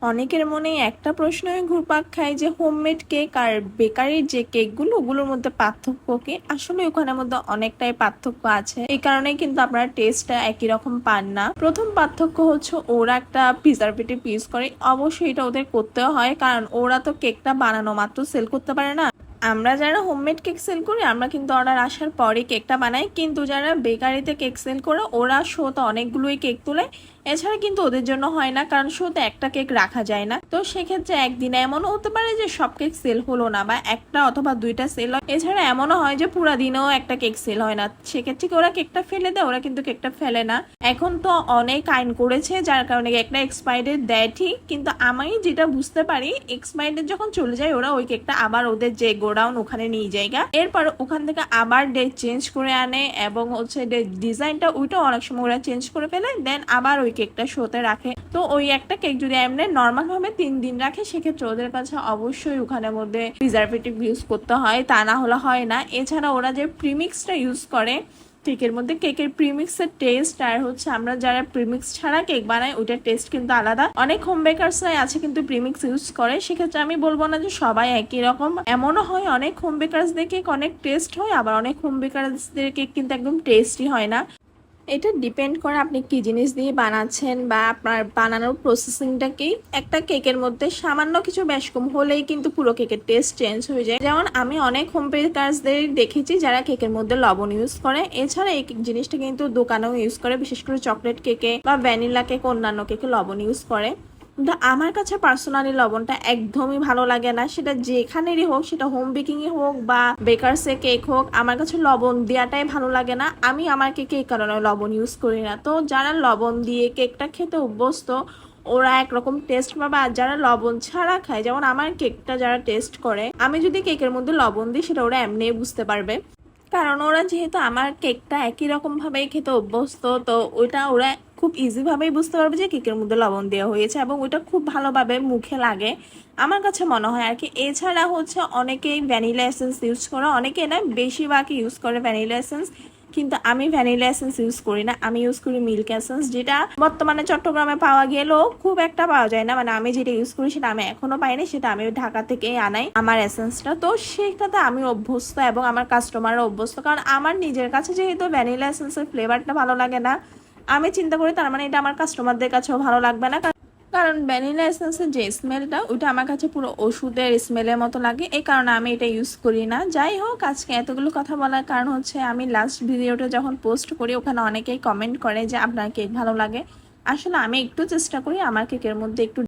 অনেকের মনে একটা প্রশ্নই ঘুরপাক খায় যে হোমমেড কেক আর বেকারির যে কেকগুলো ওগুলোর মধ্যে পার্থক্য কি। আসলে ওখানের মধ্যে অনেকটাই পার্থক্য আছে, এই কারণে কিন্তু আপনারা টেস্টটা একই রকম পান না। প্রথম পার্থক্য হচ্ছে ওরা একটা প্রিজারভেটিভ ইউজ করে, অবশ্যই এটা ওদের করতেও হয়, কারণ ওরা তো কেকটা বানানো মাত্র সেল করতে পারে না। আমরা যারা হোমমেড কেক সেল করি আমরা কিন্তু অর্ডার আসার পরে কেকটা বানাই, কিন্তু যারা বেকারিতে কেক সেল করে ওরা শোতে অনেকগুলোই কেক তোলে। এছাড়া কিন্তু ওদের জন্য হয় না, কারণ শোতে একটা কেক রাখা যায় না। তো সেক্ষেত্রে একদিনে এমনও হতে পারে যে সব কেক সেল হলো না, বা একটা অথবা দুইটা সেল হয়। এছাড়া এমনও হয় যে পুরা দিনেও একটা কেক সেল হয় না, সেক্ষেত্রে কি ওরা কেকটা ফেলে দেয়? ওরা কিন্তু কেকটা ফেলে না। এখন তো অনেক আইন করেছে যার কারণে একটা এক্সপায়ার ডেট দেয় ঠিক, কিন্তু আমি যেটা বুঝতে পারি এক্সপায়ার ডেট যখন চলে যায় ওরা ওই কেকটা আবার ওদের যে গোডাউন ওখানে নিয়ে যায়, এরপর ওখান থেকে আবার ডেট চেঞ্জ করে আনে, এবং হচ্ছে ডিজাইনটা ওইটাও অনেক সময় ওরা চেঞ্জ করে ফেলে, দেন আবার ওই কেকটা শোতে রাখে। তো ওই একটা কেক যদি এমনি নর্মাল ভাবে 3 দিন রাখে সেক্ষেত্রে ওদের কাছে অবশ্যই ওখানের মধ্যে প্রিজারভেটিভ ইউজ করতে হয়, তা না হলে হয় না। এছাড়া ওরা যে প্রিমিক্সটা ইউজ করে কেকের মধ্যে, কেকের প্রিমিক্সের টেস্ট আর হচ্ছে আমরা যারা প্রিমিক্স ছাড়া কেক বানাই ওইটার টেস্ট কিন্তু আলাদা। অনেক হোম বেকারসরাই আছে কিন্তু প্রিমিক্স ইউজ করে, সেক্ষেত্রে আমি বলবো না যে সবাই একই রকম। এমনও হয় অনেক হোম বেকারসদের কেক অনেক টেস্ট হয়, আবার অনেক হোম বেকারসদের কেক কিন্তু একদম টেস্টই হয় না। এটা ডিপেন্ড করে আপনি কি জিনিস দিয়ে বানাচ্ছেন বা আপনার বানানোর প্রসেসিংটা কি। একটা কেকের মধ্যে সামান্য কিছু বেশ কম হলেই কিন্তু পুরো কেকের টেস্ট চেঞ্জ হয়ে যায়। যেমন আমি অনেক হোম বেকারসদের দেখেছি যারা কেকের মধ্যে লবণ ইউজ করে, এছাড়া এই জিনিসটা কিন্তু দোকানেও ইউজ করে, বিশেষ করে চকলেট কেকে বা ভ্যানিলা কেক অন্যান্য কেকে লবণ ইউজ করে। কিন্তু আমার কাছে পার্সোনালি লবণটা একদমই ভালো লাগে না, সেটা যেখানেরই হোক, সেটা হোম বেকিংই হোক বা বেকারসে কেক হোক, আমার কাছে লবণ দেওয়াটাই ভালো লাগে না। আমি আমার কেকে এই কারণে লবণ ইউজ করি না। তো যারা লবণ দিয়ে কেকটা খেতে অভ্যস্ত ওরা একরকম টেস্ট পাবে, আর যারা লবণ ছাড়া খায়, যেমন আমার কেকটা যারা টেস্ট করে, আমি যদি কেকের মধ্যে লবণ দিই সেটা ওরা এমনিই বুঝতে পারবে, কারণ ওরা যেহেতু আমার কেকটা একই রকম ভাবেই খেতে অভ্যস্ত। তো ওইটা ওরা খুব ইজি ভাবেই বুঝতে পারবে যে কেকের মধ্যে লবণ দেওয়া হয়েছে, এবং ওইটা খুব ভালোভাবে মুখে লাগে আমার কাছে মনে হয় আর কি। এছাড়া হচ্ছে অনেকেই ভ্যানিলা এসেন্স ইউজ করে, অনেকে না বেশিরভাগই ইউজ করে ভ্যানিলা এসেন্স, কিন্তু আমি ভ্যানিলা এসেন্স ইউজ করি না। আমি ইউজ করি মিল্ক এসেন্স, যেটা বর্তমানে চট্টগ্রামে পাওয়া গেলেও খুব একটা পাওয়া যায় না। মানে আমি যেটা ইউজ করি সেটা আমি এখনো পাইনি, সেটা আমি ঢাকা থেকে আনাই আমার এসেন্সটা। তো সেটাতে আমি অভ্যস্ত এবং আমার কাস্টমাররা অভ্যস্ত, কারণ আমার নিজের কাছে যেহেতু ভ্যানিলা এসেন্সের ফ্লেভারটা ভালো লাগে না, আমি চিন্তা করি তার মানে এটা আমার কাস্টমারদের কাছেও ভালো লাগবে না। কারণ ভ্যানিলা এসেন্সের যে স্মেলটা ওইটা আমার কাছে পুরো ওষুধের স্মেলের মতো লাগে, এই কারণে আমি এটা ইউজ করি না। যাই হোক, আজকে এতগুলো কথা বলার কারণ হচ্ছে আমি লাস্ট ভিডিওটা যখন পোস্ট করি ওখানে অনেকেই কমেন্ট করে যে আপনার কেক ভালো লাগে। আসলে আমি একটু চেষ্টা করি আমার কেকের মধ্যে একটু